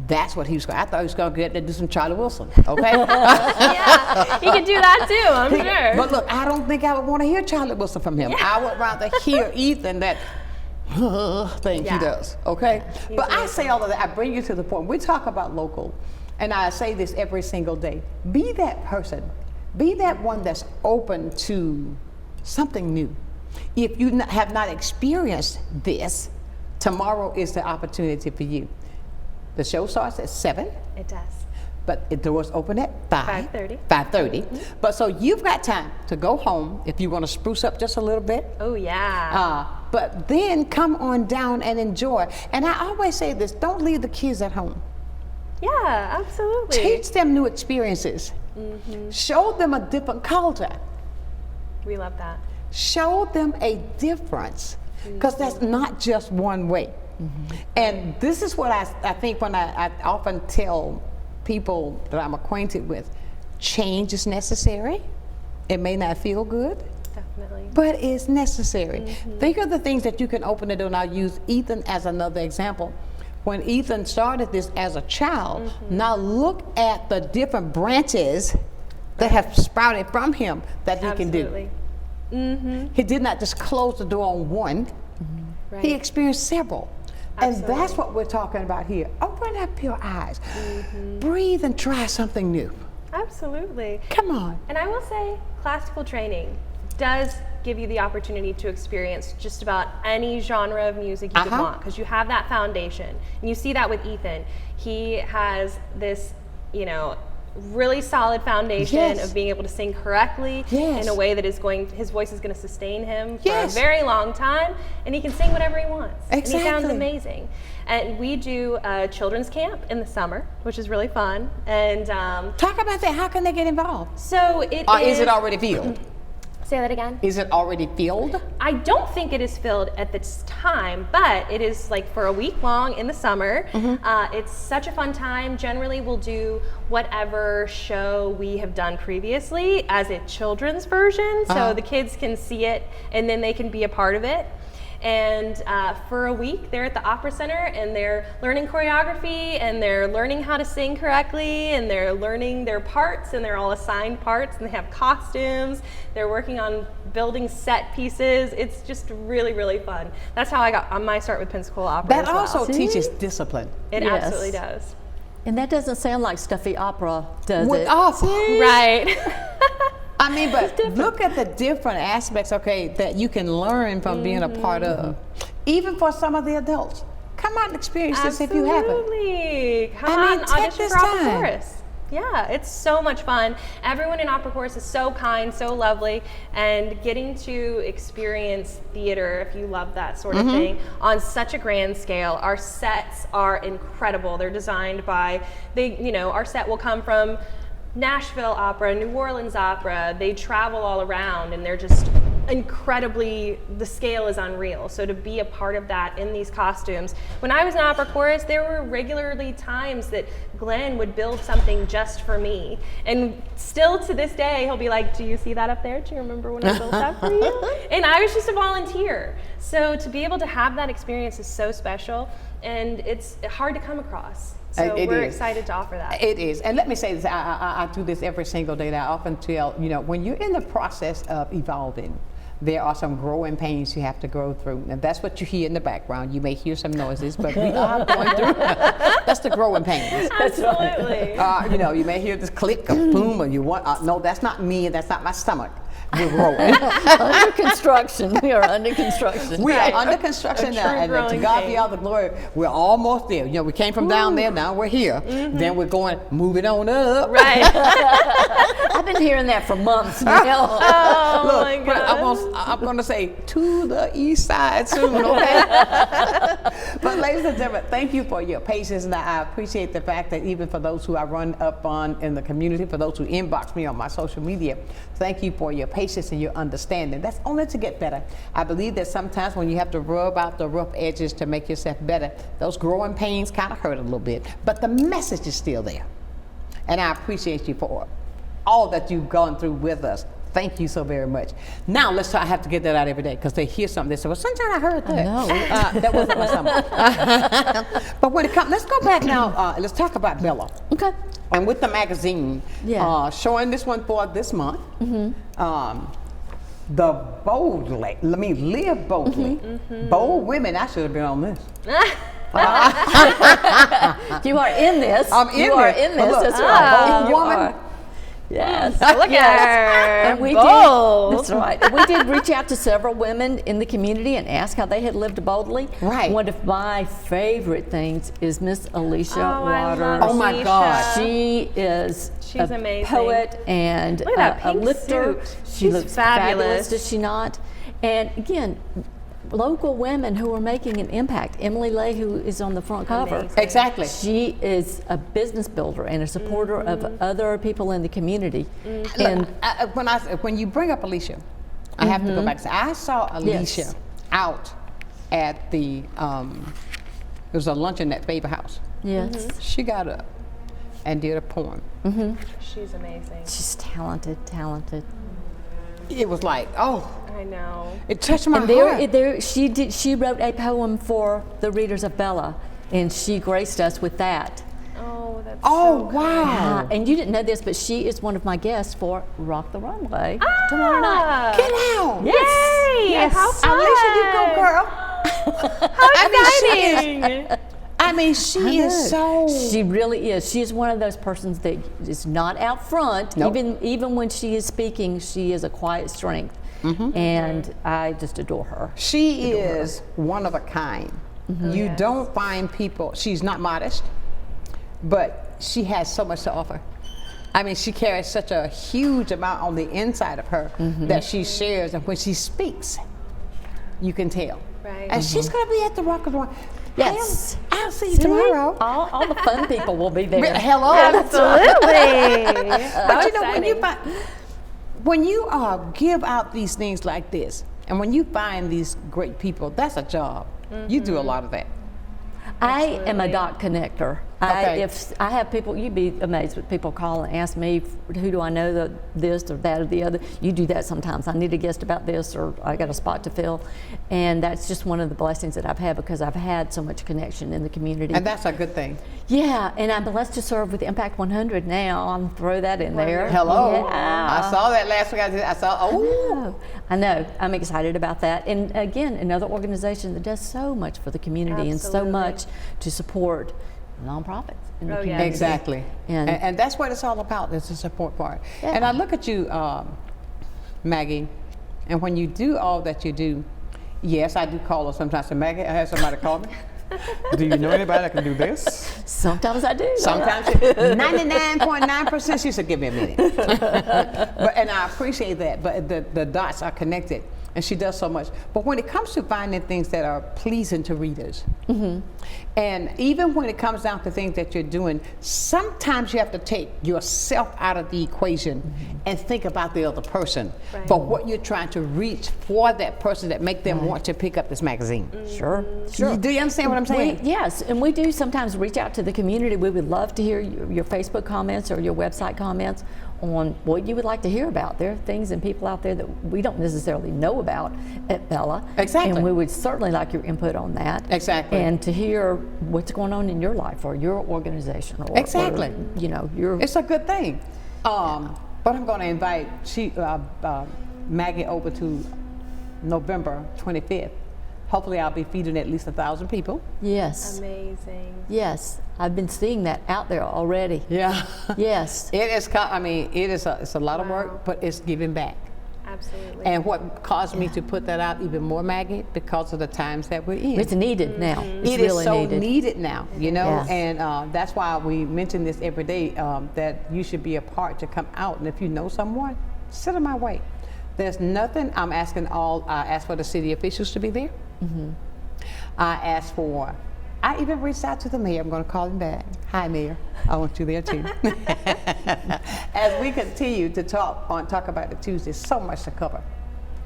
that's what he was going. I thought he was going to get to do some Charlie Wilson. Okay. Yeah, he could do that too. I'm sure. But look, I don't think I would want to hear Charlie Wilson from him. I would rather hear Ethan that thing he does. Okay. But I say all of that. I bring you to the point. We talk about local, and I say this every single day. Be that person. Be that one that's open to something new. If you have not experienced this, tomorrow is the opportunity for you. The show starts at 7. It does. But the doors open at 5:30. 5:30. But so you've got time to go home if you want to spruce up just a little bit. Oh, yeah. But then come on down and enjoy. And I always say this, don't leave the kids at home. Yeah, absolutely. Teach them new experiences. Show them a different culture. We love that. Show them a difference, because that's not just one way. And this is what I think when I often tell people that I'm acquainted with, change is necessary. It may not feel good, definitely, but it's necessary. Think of the things that you can open the door, and I'll use Ethan as another example. When Ethan started this as a child, now look at the different branches that have sprouted from him that he can do. He did not just close the door on one, he experienced several. And that's what we're talking about here. Open up your eyes, breathe and try something new. Absolutely. Come on. And I will say, classical training does give you the opportunity to experience just about any genre of music you could want, because you have that foundation. And you see that with Ethan. He has this, really solid foundation of being able to sing correctly in a way that is his voice is going to sustain him for a very long time, and he can sing whatever he wants. And he sounds amazing. And we do a children's camp in the summer, which is really fun. And talk about that. How can they get involved? So is it already filled? Say that again. Is it already filled? I don't think it is filled at this time, but it is for a week long in the summer. It's such a fun time. Generally, we'll do whatever show we have done previously as a children's version, so the kids can see it and then they can be a part of it. And for a week, they're at the Opera Center and they're learning choreography and they're learning how to sing correctly and they're learning their parts, and they're all assigned parts, and they have costumes. They're working on building set pieces. It's just really, really fun. That's how I got on my start with Pensacola Opera. That also teaches discipline. It absolutely does. And that doesn't sound like stuffy opera, does it? Right. I mean, but look at the different aspects, that you can learn from being a part of. Even for some of the adults. Come out and experience this if you haven't. Absolutely. Come out and audition for Opera Chorus. Yeah, it's so much fun. Everyone in Opera Chorus is so kind, so lovely, and getting to experience theater, if you love that sort of thing, on such a grand scale. Our sets are incredible. They're designed by, our set will come from Nashville Opera, New Orleans Opera. They travel all around, and they're just incredibly, the scale is unreal. So to be a part of that in these costumes. When I was in opera chorus, there were regularly times that Glenn would build something just for me. And still to this day, he'll be like, do you see that up there? Do you remember when I built that for you? And I was just a volunteer. So to be able to have that experience is so special, and it's hard to come across. So we're excited to offer that. It is. And let me say this, I do this every single day. I often tell, when you're in the process of evolving, there are some growing pains you have to go through. And that's what you hear in the background. You may hear some noises, but we are going through, that's the growing pains. Absolutely. You may hear this click, or boom, or you want, no, that's not me, that's not my stomach. We're growing. Under construction. We are under construction. We are under construction now, and to God be all the glory. We're almost there. We came from down there, now we're here. Then we're moving on up. Right. I've been hearing that for months now. Oh my God. I'm going to say to the east side soon, okay? But ladies and gentlemen, thank you for your patience, and I appreciate the fact that even for those who I run up on in the community, for those who inbox me on my social media, thank you for your patience and your understanding. That's only to get better. I believe that sometimes when you have to rub out the rough edges to make yourself better, those growing pains kind of hurt a little bit, but the message is still there. And I appreciate you for all that you've gone through with us. Thank you so very much. Now let's try. I have to get that out every day because they hear something. They say, "Well, Sonshine, I heard that." No. That wasn't my summer. But when it comes, let's go back now. Let's talk about Bella. Okay. And with the magazine, showing this one for this month, the boldly, live boldly. Bold women, I should have been on this. You are in this. I'm in you are in this. That's right. Bold woman. Yes. Look at her. And we Bold. did. That's right. We did reach out to several women in the community and ask how they had lived boldly. Right. One of my favorite things is Miss Alicia Waters. Oh my God. She's a amazing. Poet and Look at that a pink lifter. suit. She looks fabulous, does she not? And again, local women who are making an impact. Emily Lay, who is on the front cover. Amazing. Exactly. She is a business builder and a supporter of other people in the community. And when you bring up Alicia, I have to go back. I saw Alicia out at the, it was a luncheon at Favor House. Yes. She got up and did a poem. She's amazing. She's talented. It was like, oh. I know. It touched my heart. She wrote a poem for the readers of Bella, and she graced us with that. Oh, that's wow. Cool. And you didn't know this, but she is one of my guests for Rock the Runway tomorrow night. Get out. Yes. Yay. Yes. How fun. Alicia, you go, girl. How exciting. I mean, she is so. She really is. She is one of those persons that is not out front. Nope. Even when she is speaking, she is a quiet strength. And I just adore her. She is one of a kind. You don't find people, she's not modest, but she has so much to offer. I mean, she carries such a huge amount on the inside of her that she shares, and when she speaks, you can tell. Right. And she's going to be at the Rock of the Run. Yes. I'll see you tomorrow. All the fun people will be there. Hello. Absolutely. But when you give out these things like this, and when you find these great people, that's a job. You do a lot of that. I am a dot connector. If I have people, you'd be amazed when people call and ask me, who do I know, this or that or the other. You do that sometimes. I need a guest about this, or I got a spot to fill. And that's just one of the blessings that I've had, because I've had so much connection in the community. And that's a good thing. Yeah, and I'm blessed to serve with Impact 100 now. I'll throw that in there. Hello. Yeah. I saw that last week. I saw, I know. I'm excited about that. And again, another organization that does so much for the community and so much to support nonprofits in the community. Exactly. And that's what it's all about, is the support part. Yeah. And I look at you, Maggie, and when you do all that you do, yes, I do call her sometimes. So Maggie, I have somebody call me. Do you know anybody that can do this? Sometimes I do. Sometimes 99.9% she said, give me a minute. And I appreciate that, but the dots are connected. and she does so much. But when it comes to finding things that are pleasing to readers, and even when it comes down to things that you're doing, sometimes you have to take yourself out of the equation and think about the other person for what you're trying to reach for that person that make them want to pick up this magazine. Sure. Do you understand what I'm saying? Yes, and we do sometimes reach out to the community. We would love to hear your Facebook comments or your website comments on what you would like to hear about. There are things and people out there that we don't necessarily know about at Bella. Exactly. And we would certainly like your input on that. Exactly. And to hear what's going on in your life or your organization. Or, exactly. Or, you know, your. It's a good thing. But I'm going to invite Maggie over to November 25th. Hopefully I'll be feeding at least 1,000 people. Yes. Amazing. Yes, I've been seeing that out there already. Yeah. Yes. It is. I mean, it's a lot of work, but it's giving back. Absolutely. And what caused me to put that out even more, Maggie, because of the times that we're in. It's needed now. It's It really is so needed. needed now, you know, Yes. and that's why we mention this every day, that you should be a part to come out. And if you know someone, send them my way. There's nothing, I ask for the city officials to be there. I even reached out to the mayor. I'm going to call him back. Hi, Mayor. I want you there too. As we continue to talk about the Tuesday, so much to cover.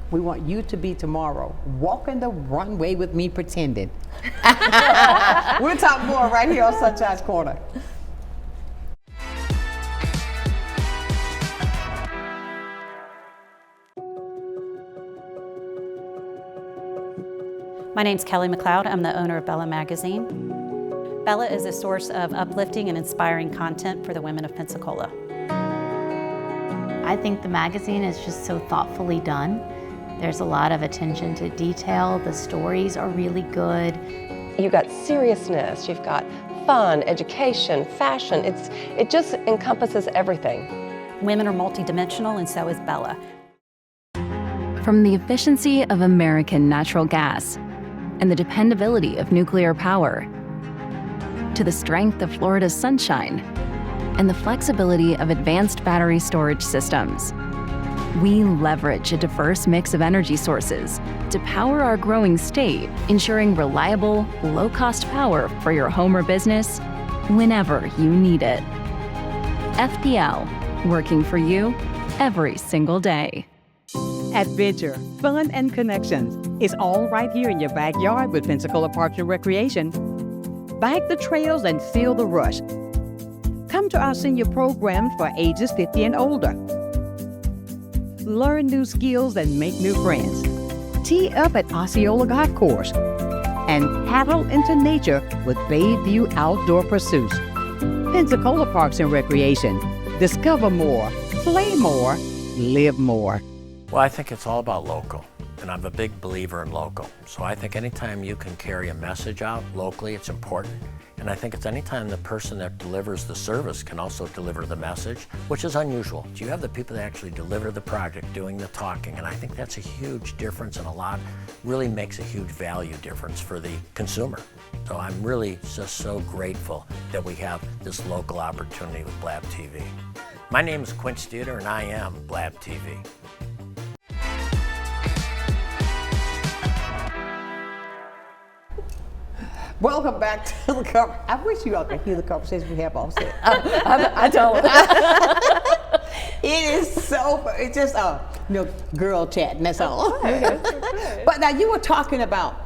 We want you to be tomorrow walking the runway with me pretending. We'll talk more right here on Sunshine's Corner. My name's Kelly McLeod. I'm the owner of Bella Magazine. Bella is a source of uplifting and inspiring content for the women of Pensacola. I think the magazine is just so thoughtfully done. There's a lot of attention to detail. The stories are really good. You've got seriousness, you've got fun, education, fashion. It just encompasses everything. Women are multidimensional, and so is Bella. From the efficiency of American natural gas and the dependability of nuclear power, to the strength of Florida's sunshine and the flexibility of advanced battery storage systems, we leverage a diverse mix of energy sources to power our growing state, ensuring reliable, low-cost power for your home or business whenever you need it. FPL, working for you every single day. Adventure, fun, and connections is all right here in your backyard with Pensacola Parks and Recreation. Bike the trails and feel the rush. Come to our senior programs for ages 50 and older. Learn new skills and make new friends. Tee up at Osceola Golf Course and paddle into nature with Bayview Outdoor Pursuits. Pensacola Parks and Recreation. Discover more, play more, live more. Well, I think it's all about local, and I'm a big believer in local. So I think anytime you can carry a message out locally, it's important. And I think it's anytime the person that delivers the service can also deliver the message, which is unusual. You have the people that actually deliver the project doing the talking, and I think that's a huge difference, and really makes a huge value difference for the consumer. So I'm really just so grateful that we have this local opportunity with Blab TV. My name is Quint Studer, and I am Blab TV. Welcome back to the conversation. I wish you all could hear the conversation we have on set. I don't. It is so, it's just girl chatting, that's all. But now you were talking about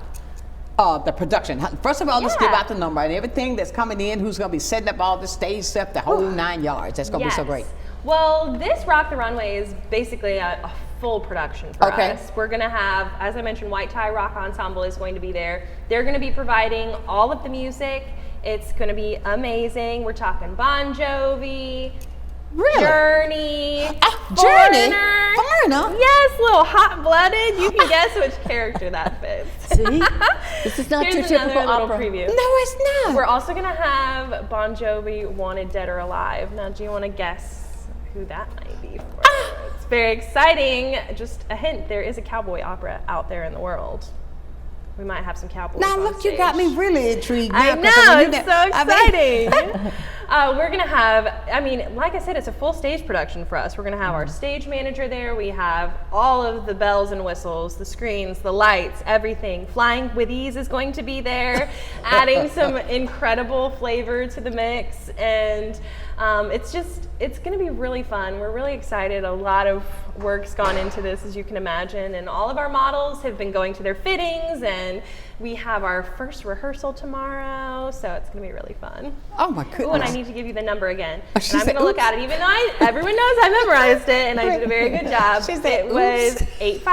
the production. First of all, let's give out the number and everything that's coming in, who's going to be setting up all the stage stuff, the whole 9 yards. That's going to be so great. Well, this Rock the Runway is basically a full production for us. We're going to have, as I mentioned, White Tie Rock Ensemble is going to be there. They're going to be providing all of the music. It's going to be amazing. We're talking Bon Jovi, Journey, Foreigner. Yes, little hot-blooded. You can guess which character that fits. See, this is not your typical opera. Preview. No, it's not. We're also going to have Bon Jovi, Wanted Dead or Alive. Now, do you want to guess who that might be for? It's very exciting. Just a hint, there is a cowboy opera out there in the world. We might have some cowboys. Now on look, stage. you got me really intrigued. I now, 'cause know, when you it's did- so I mean- exciting. We're gonna have, I mean, like I said, it's a full stage production for us. We're gonna have our stage manager there. We have all of the bells and whistles, the screens, the lights, everything. Flying with Ease is going to be there, adding some incredible flavor to the mix. And it's gonna be really fun. We're really excited. A lot of work's gone into this, as you can imagine. And all of our models have been going to their fittings, and we have our first rehearsal tomorrow. So it's gonna be really fun. Oh my goodness. Oh, and I need to give you the number again. She And I'm said, going to look "Oops." at it, even though everyone knows I memorized it, and I did a very good job. She said, It was "Oops."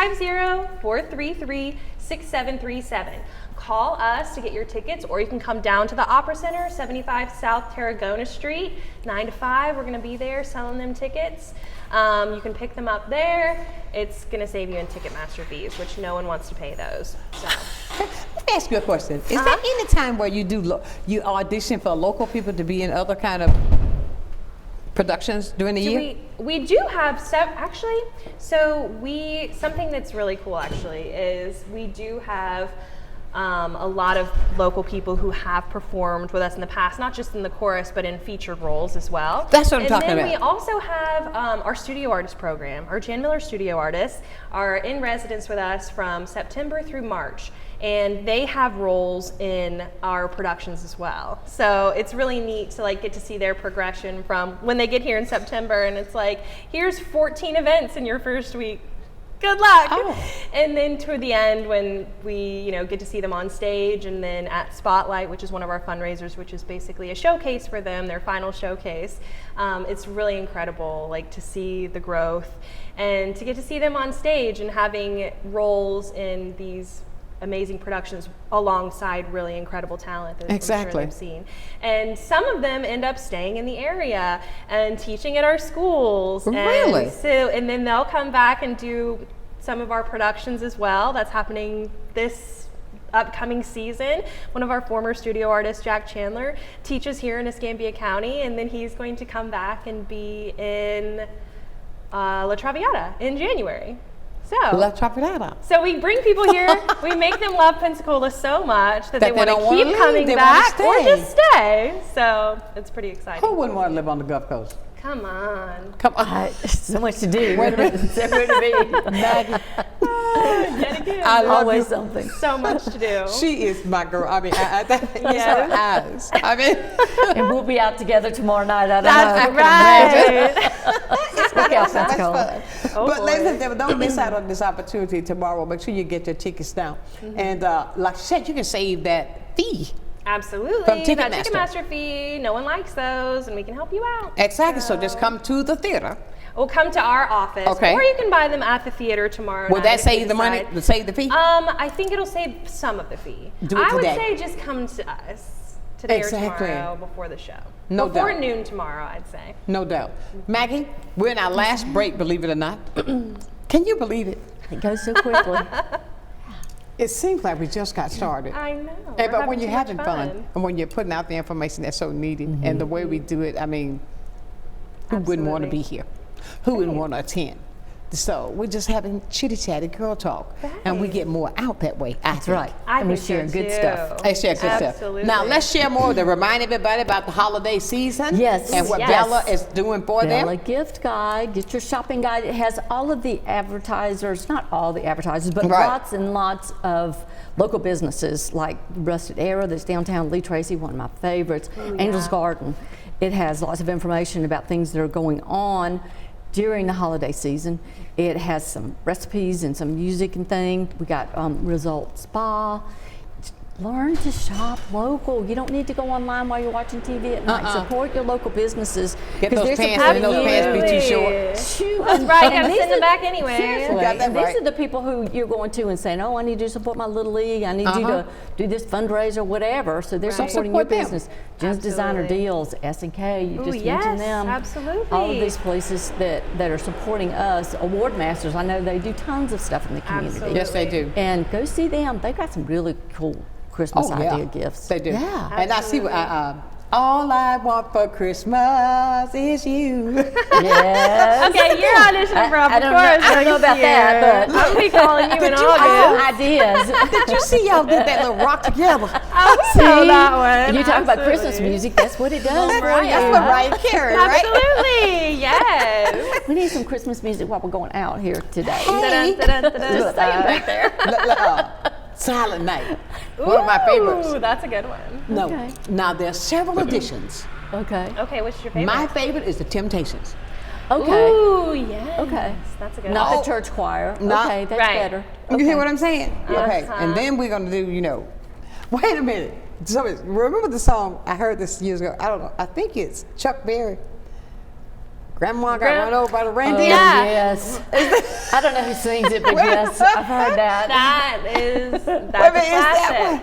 850-433-6737. Call us to get your tickets, or you can come down to the Opera Center, 75 South Tarragona Street, 9 to 5. We're going to be there selling them tickets. You can pick them up there. It's going to save you in Ticketmaster fees, which no one wants to pay those. So. Let me ask you a question. Is there any time where you audition for local people to be in other kind of productions during the year? We do have actually. So something that's really cool actually is we do have a lot of local people who have performed with us in the past, not just in the chorus, but in featured roles as well. That's what I'm talking And then about. we also have our studio artist program. Our Jan Miller studio artists are in residence with us from September through March, and they have roles in our productions as well. So it's really neat to get to see their progression from when they get here in September, and it's like, here's 14 events in your first week. Good luck. Oh. And then toward the end, when we get to see them on stage, and then at Spotlight, which is one of our fundraisers, which is basically a showcase for them, their final showcase. It's really incredible, to see the growth and to get to see them on stage and having roles in these amazing productions alongside really incredible talent that Exactly. I'm sure they've seen. And some of them end up staying in the area and teaching at our schools. Really? And then they'll come back and do some of our productions as well. That's happening this upcoming season. One of our former studio artists, Jack Chandler, teaches here in Escambia County, and then he's going to come back and be in La Traviata in January. La Traviata. So we bring people here, we make them love Pensacola so much that they want don't to wanna keep leave, coming they back wanna or stay. just stay. So it's pretty exciting. Who wouldn't want to live on the Gulf Coast? Come on. Come on. So much to do. Wait a minute. Somewhere to be. Yet again. I love Always you. something. So much to do. She is my girl. I mean, it's her Yes. eyes. I mean, And we'll be out together tomorrow night. I don't That's know. right. Look out, that's Pensacola. fun. Oh, But boy. ladies and gentlemen, don't miss out on this opportunity tomorrow. Make sure you get your tickets now. And like I said, you can save that fee. Absolutely. From That Ticketmaster. Ticketmaster fee, no one likes those, and we can help you out. Exactly. So just come to the theater. Or come to our office, Okay. or you can buy them at the theater tomorrow Will night that if save you the money? decide. Save the fee? I think it'll save some of the fee. Do it I would today. say just come to us today Exactly. or tomorrow before the show. No Before doubt. noon tomorrow, I'd say. No doubt. Maggie, we're in our last break, believe it or not. Can you believe it? It goes so quickly. It seems like we just got started. I know. Hey, We're but when too you're much having fun and when you're putting out the information that's so needed and the way we do it, I mean, who wouldn't want to be here? Who wouldn't want to attend? So we're just having chitty-chatty girl talk, and we get more out that way. That's right. I And we're think so sharing good too. stuff. Hey, share good Absolutely. stuff. Now let's share more to remind everybody about the holiday season. Yes. And what Yes. Bella is doing for them. Bella Gift Guide. Get your shopping guide. It has all of the advertisers, not all the advertisers, but Right. lots and lots of local businesses like Rusted Era that's downtown, Lee Tracy, one of my favorites, Angel's Garden. It has lots of information about things that are going on during the holiday season. It has some recipes and some music and things. We got Result Spa. Learn to shop local. You don't need to go online while you're watching TV at night. Support your local businesses. Get 'cause those they're pants, and those supporting pants be too you. short. Shoot. That's right, And gotta these send them are- back anyway. Seriously. Got that And these right. are the people who you're going to and saying, oh, I need you to support my Little League. I need you to do this fundraiser, whatever. So they're Right. supporting your Support them. business. Jim's Designer Absolutely. Deals, S&K, you Ooh, just yes, mentioned them. absolutely. All of these places that are supporting us. Award Masters, I know they do tons of stuff in the community. Absolutely. Yes, they do. And go see them. They've got some really cool Christmas idea gifts. They do. Yeah. And I see All I want for Christmas is you. Yes. Okay, you're auditioning for I don't know about that, but I'll be calling you in some August. ideas. Did you see y'all did that little rock together? I know that one. You talk about Absolutely. Christmas music, that's what it does for you. That's Mariah Carey, right? Absolutely, yes. We need some Christmas music while we're going out here today. Hey. Just saying back there. Silent Night. One of my favorites. Ooh, that's a good one. No. Okay. Now there's several editions. Okay. Okay, what's your favorite? My favorite is the Temptations. Okay. Ooh, yes. Okay. That's a good Not one. the church choir. Not- Okay, that's Right. better. You Okay. hear what I'm saying? Okay. Uh-huh. And then we're gonna do, wait a minute. So remember the song? I heard this years ago. I don't know. I think it's Chuck Berry. Grandma got run over by the reindeer. Yeah. Yes. I don't know who sings it, but yes, I've heard that. That's Wait a a minute, is that classic. one?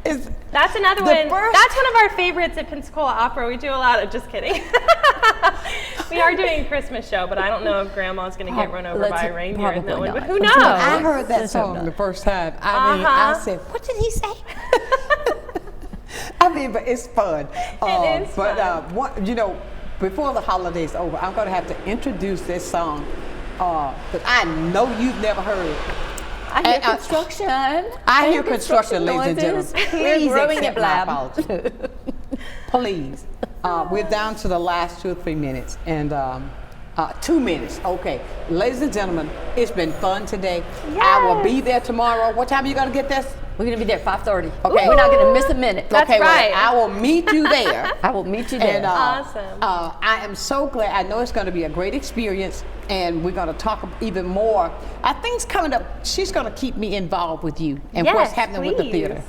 Is That's another The one. first- That's one of our favorites at Pensacola Opera. We do a lot of, just kidding. We are doing a Christmas show, but I don't know if Grandma's going to get run over by a reindeer in that one. But who knows? I heard that song the first time. I mean, I Uh-huh. said, what did he say? I mean, but it's fun. It is but fun. before the holiday's over, I'm going to have to introduce this song that I know you've never heard. I hear construction. I hear construction, ladies and noises. gentlemen. We're Please growing accept a my blab. apology. Please. We're down to the last 2 or 3 minutes, and 2 minutes. Okay, ladies and gentlemen, it's been fun today. I will be there tomorrow. What time are you going to get this? We're going to be there 5:30. Okay. We're not going to miss a minute. That's Okay, right. well, I will meet you there. I will meet you there. And, Awesome. I am so glad. I know it's going to be a great experience, and we're going to talk even more. I think it's coming up. She's going to keep me involved with you and what's Yes, happening with the please. theater.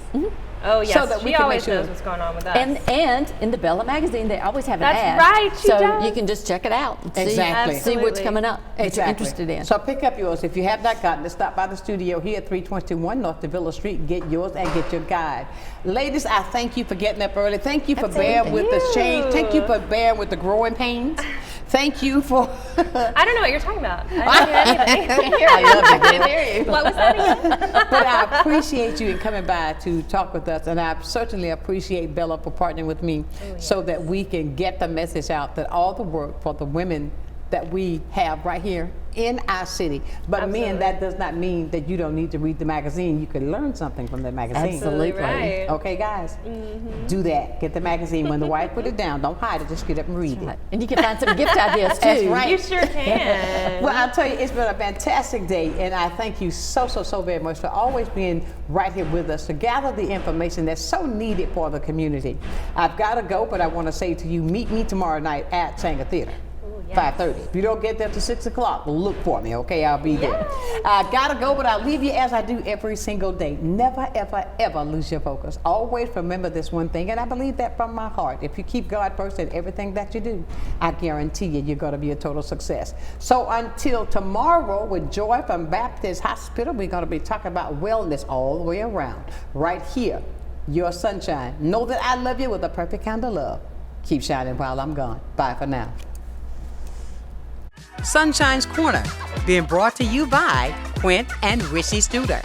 Oh, yes. So that we she can always make sure- knows what's going on with us. And in the Bella magazine, they always have an That's ad. right, she so does. you can just check it out and see, Exactly. see what's Absolutely. coming up that you're interested in. So pick up yours. If you have not gotten it, stop by the studio here at 321 North DeVilla Street. Get yours and get your guide. Ladies, I thank you for getting up early. Thank you for bearing with the change. Thank you for bearing with the growing pains. Thank you for... I don't know what you're talking about. I didn't hear anything. I love you. I can hear you. What was that again? But I appreciate you in coming by to talk with us, and I certainly appreciate Bella for partnering with me so that we can get the message out that all the work for the women that we have right here in our city. But men, that does not mean that you don't need to read the magazine. You can learn something from the magazine. Absolutely. Right. Okay, guys, do that. Get the magazine. When the wife put it down, don't hide it. Just get up and read it. And you can find some gift ideas too. That's right. You sure can. Well, I'll tell you, it's been a fantastic day, and I thank you so very much for always being right here with us to gather the information that's so needed for the community. I've got to go, but I want to say to you, meet me tomorrow night at Sanger Theater. 5:30. If you don't get there till 6 o'clock, look for me, okay? I'll be there. I gotta go, but I'll leave you as I do every single day. Never, ever, ever lose your focus. Always remember this one thing, and I believe that from my heart. If you keep God first in everything that you do, I guarantee you're gonna be a total success. So until tomorrow with Joy from Baptist Hospital, we're gonna be talking about wellness all the way around. Right here, your sunshine. Know that I love you with a perfect kind of love. Keep shining while I'm gone. Bye for now. Sunshine's Corner, being brought to you by Quint and Richie Studer.